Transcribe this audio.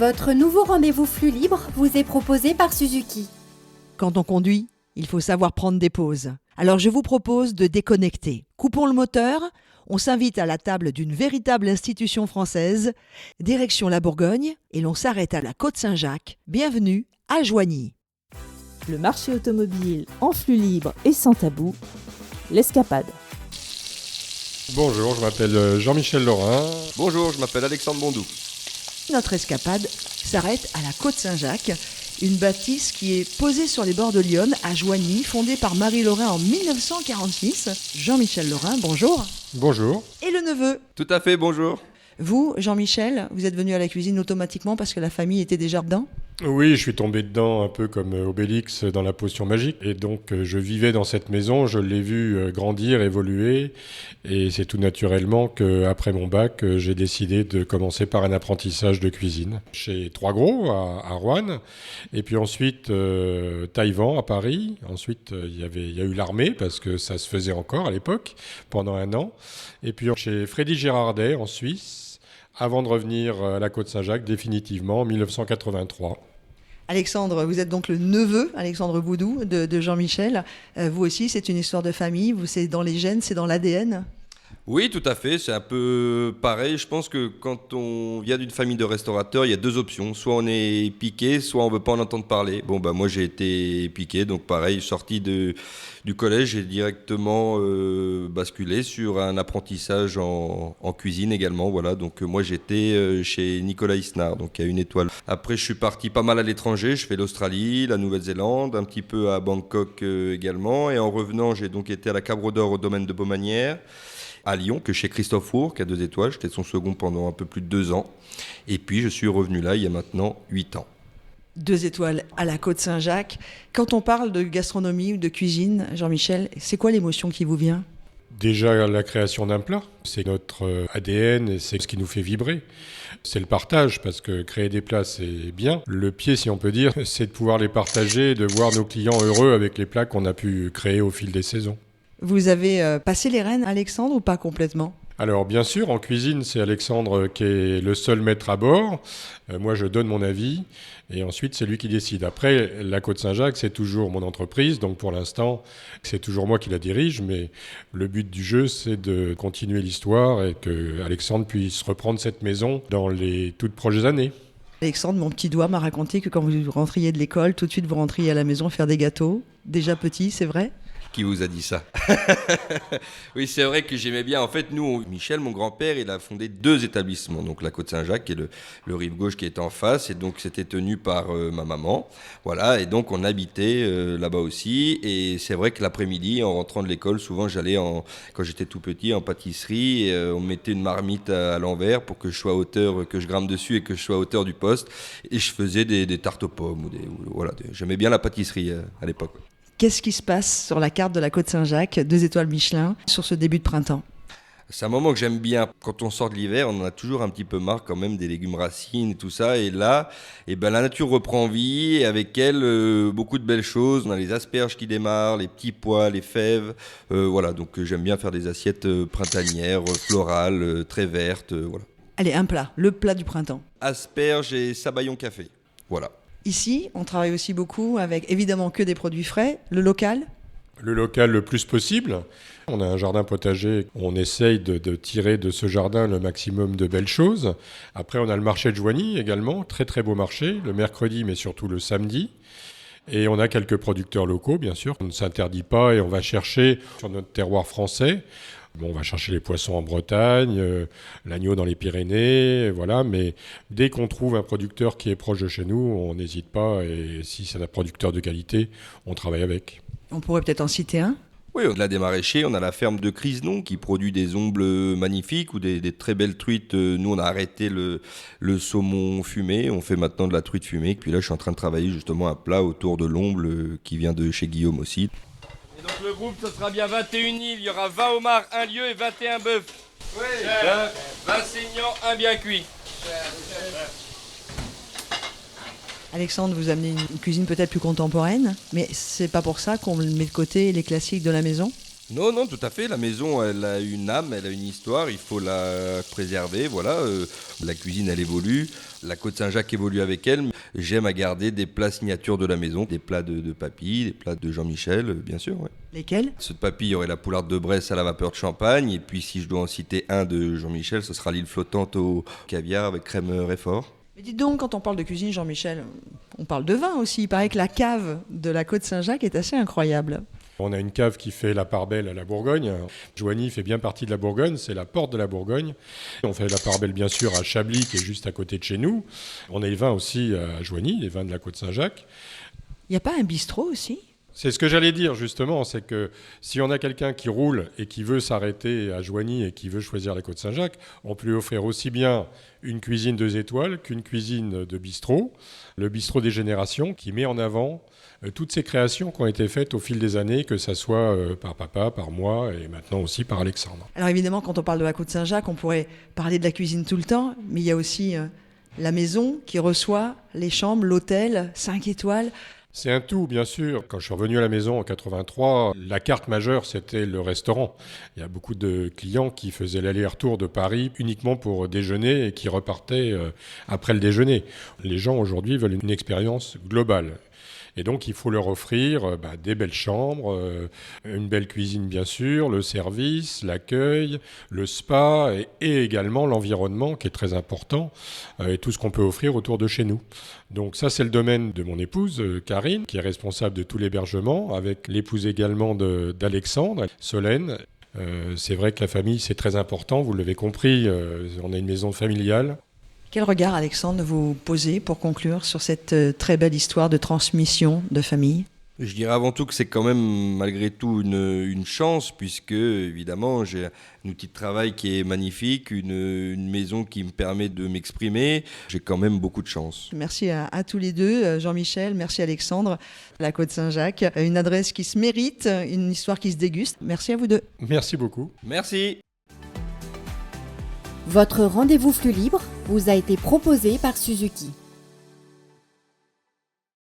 Votre nouveau rendez-vous flux libre vous est proposé par Suzuki. Quand on conduit, il faut savoir prendre des pauses. Alors je vous propose de déconnecter. Coupons le moteur, on s'invite à la table d'une véritable institution française, direction la Bourgogne, et l'on s'arrête à la Côte-Saint-Jacques. Bienvenue à Joigny. Le marché automobile en flux libre et sans tabou, l'Escapade. Bonjour, je m'appelle Jean-Michel Laurin. Bonjour, je m'appelle Alexandre Bondou. Notre escapade s'arrête à la Côte-Saint-Jacques, une bâtisse qui est posée sur les bords de l'Yonne, à Joigny, fondée par Marie Laurin en 1946. Jean-Michel Laurin, bonjour. Bonjour. Et le neveu. Tout à fait, bonjour. Vous, Jean-Michel, vous êtes venu à la cuisine automatiquement parce que la famille était déjà dedans ? Oui, je suis tombé dedans un peu comme Obélix dans la potion magique. Et donc, je vivais dans cette maison, je l'ai vu grandir, évoluer. Et c'est tout naturellement qu'après mon bac, j'ai décidé de commencer par un apprentissage de cuisine. Chez Trois Gros, à Roanne. Et puis ensuite, Taïwan, à Paris. Ensuite, il y a eu l'armée, parce que ça se faisait encore à l'époque, pendant 1 an. Et puis chez Freddy Girardet, en Suisse, avant de revenir à la Côte-Saint-Jacques, définitivement, en 1983. Alexandre, vous êtes donc le neveu, Alexandre Boudou, de Jean-Michel. Vous aussi, c'est une histoire de famille, c'est dans les gènes, c'est dans l'ADN ? Oui, tout à fait, c'est un peu pareil. Je pense que quand on vient d'une famille de restaurateurs, il y a 2 options. Soit on est piqué, soit on ne veut pas en entendre parler. Bon, moi j'ai été piqué, donc pareil, sorti du collège, j'ai directement basculé sur un apprentissage en cuisine également. Voilà, donc moi j'étais chez Nicolas Isnard, donc à 1 étoile. Après, je suis parti pas mal à l'étranger. Je fais l'Australie, la Nouvelle-Zélande, un petit peu à Bangkok également. Et en revenant, j'ai donc été à la Cabre d'Or au domaine de Baumanière, à Lyon, que chez Christophe Four, qui a 2 étoiles. J'étais son second pendant un peu plus de 2 ans. Et puis, je suis revenu là il y a maintenant 8 ans. 2 étoiles à la Côte-Saint-Jacques. Quand on parle de gastronomie ou de cuisine, Jean-Michel, c'est quoi l'émotion qui vous vient ? Déjà, la création d'un plat, c'est notre ADN et c'est ce qui nous fait vibrer. C'est le partage, parce que créer des plats, c'est bien. Le pied, si on peut dire, c'est de pouvoir les partager, de voir nos clients heureux avec les plats qu'on a pu créer au fil des saisons. Vous avez passé les rênes, Alexandre, ou pas complètement ? Alors bien sûr, en cuisine, c'est Alexandre qui est le seul maître à bord. Moi, je donne mon avis et ensuite, c'est lui qui décide. Après, la Côte-Saint-Jacques, c'est toujours mon entreprise. Donc pour l'instant, c'est toujours moi qui la dirige. Mais le but du jeu, c'est de continuer l'histoire et que Alexandre puisse reprendre cette maison dans les toutes prochaines années. Alexandre, mon petit doigt m'a raconté que quand vous rentriez de l'école, tout de suite, vous rentriez à la maison faire des gâteaux. Déjà petits, c'est vrai ? Qui vous a dit ça ? Oui, c'est vrai que j'aimais bien. En fait, nous, Michel, mon grand-père, il a fondé 2 établissements. Donc la Côte-Saint-Jacques et le Rive Gauche qui est en face. Et donc c'était tenu par ma maman. Voilà, et donc on habitait là-bas aussi. Et c'est vrai que l'après-midi, en rentrant de l'école, souvent j'allais, quand j'étais tout petit, en pâtisserie. Et, on mettait une marmite à l'envers pour que je sois à hauteur, que je grimpe dessus et que je sois à hauteur du poste. Et je faisais des tartes aux pommes. J'aimais bien la pâtisserie à l'époque. Qu'est-ce qui se passe sur la carte de la Côte-Saint-Jacques, 2 étoiles Michelin, sur ce début de printemps ? C'est un moment que j'aime bien. Quand on sort de l'hiver, on en a toujours un petit peu marre quand même des légumes racines et tout ça. Et là, la nature reprend vie et avec elle, beaucoup de belles choses. On a les asperges qui démarrent, les petits pois, les fèves. Donc j'aime bien faire des assiettes printanières, florales, très vertes. Voilà. Allez, un plat, le plat du printemps. Asperges et sabayon café. Voilà. Ici, on travaille aussi beaucoup avec, évidemment, que des produits frais. Le local ? Le local le plus possible. On a un jardin potager. On essaye de tirer de ce jardin le maximum de belles choses. Après, on a le marché de Joigny également. Très, très beau marché. Le mercredi, mais surtout le samedi. Et on a quelques producteurs locaux, bien sûr. On ne s'interdit pas et on va chercher sur notre terroir français. On va chercher les poissons en Bretagne, l'agneau dans les Pyrénées, voilà. Mais dès qu'on trouve un producteur qui est proche de chez nous, on n'hésite pas. Et si c'est un producteur de qualité, on travaille avec. On pourrait peut-être en citer un ? Oui, au-delà des maraîchers, on a la ferme de Crisenon qui produit des ombles magnifiques ou des très belles truites. Nous, on a arrêté le saumon fumé. On fait maintenant de la truite fumée. Puis là, je suis en train de travailler justement un plat autour de l'omble qui vient de chez Guillaume aussi. Et donc le groupe, ce sera bien 21 îles. Il y aura 20 homards, 1 lieu et 21 bœufs. Oui. 20 saignants, 1 bien cuit. Alexandre, vous amenez une cuisine peut-être plus contemporaine, mais c'est pas pour ça qu'on met de côté les classiques de la maison ? Non, non, tout à fait. La maison, elle a une âme, elle a une histoire. Il faut la préserver. Voilà. La cuisine, elle évolue. La Côte Saint-Jacques évolue avec elle. J'aime à garder des plats signatures de la maison, des plats de papy, des plats de Jean-Michel, bien sûr. Ouais. Lesquels? Ceux de papy, il y aurait la poularde de Bresse à la vapeur de champagne. Et puis, si je dois en citer un de Jean-Michel, ce sera l'île flottante au caviar avec crème Réfort. Mais dites donc, quand on parle de cuisine, Jean-Michel, on parle de vin aussi. Il paraît que la cave de la Côte Saint-Jacques est assez incroyable. On a une cave qui fait la part belle à la Bourgogne. Joigny fait bien partie de la Bourgogne, c'est la porte de la Bourgogne. On fait la part belle bien sûr à Chablis qui est juste à côté de chez nous. On a les vins aussi à Joigny, les vins de la Côte Saint-Jacques. Il n'y a pas un bistrot aussi? C'est ce que j'allais dire justement, c'est que si on a quelqu'un qui roule et qui veut s'arrêter à Joigny et qui veut choisir la Côte Saint-Jacques, on peut lui offrir aussi bien une cuisine 2 étoiles qu'une cuisine de bistrot. Le bistrot des générations qui met en avant toutes ces créations qui ont été faites au fil des années, que ce soit par papa, par moi et maintenant aussi par Alexandre. Alors évidemment, quand on parle de la Côte Saint-Jacques, on pourrait parler de la cuisine tout le temps, mais il y a aussi la maison qui reçoit les chambres, l'hôtel, 5 étoiles. C'est un tout, bien sûr. Quand je suis revenu à la maison en 83, la carte majeure, c'était le restaurant. Il y a beaucoup de clients qui faisaient l'aller-retour de Paris uniquement pour déjeuner et qui repartaient après le déjeuner. Les gens, aujourd'hui, veulent une expérience globale. Et donc, il faut leur offrir des belles chambres, une belle cuisine, bien sûr, le service, l'accueil, le spa et également l'environnement qui est très important et tout ce qu'on peut offrir autour de chez nous. Donc ça, c'est le domaine de mon épouse, Karine, qui est responsable de tout l'hébergement, avec l'épouse également d'Alexandre, Solène. C'est vrai que la famille, c'est très important, vous l'avez compris, on a une maison familiale. Quel regard, Alexandre, vous posez pour conclure sur cette très belle histoire de transmission de famille? Je dirais avant tout que c'est quand même malgré tout une chance, puisque évidemment j'ai un outil de travail qui est magnifique, une maison qui me permet de m'exprimer. J'ai quand même beaucoup de chance. Merci à tous les deux, Jean-Michel, merci Alexandre, la Côte Saint-Jacques. Une adresse qui se mérite, une histoire qui se déguste. Merci à vous deux. Merci beaucoup. Merci. Votre rendez-vous flux libre vous a été proposé par Suzuki.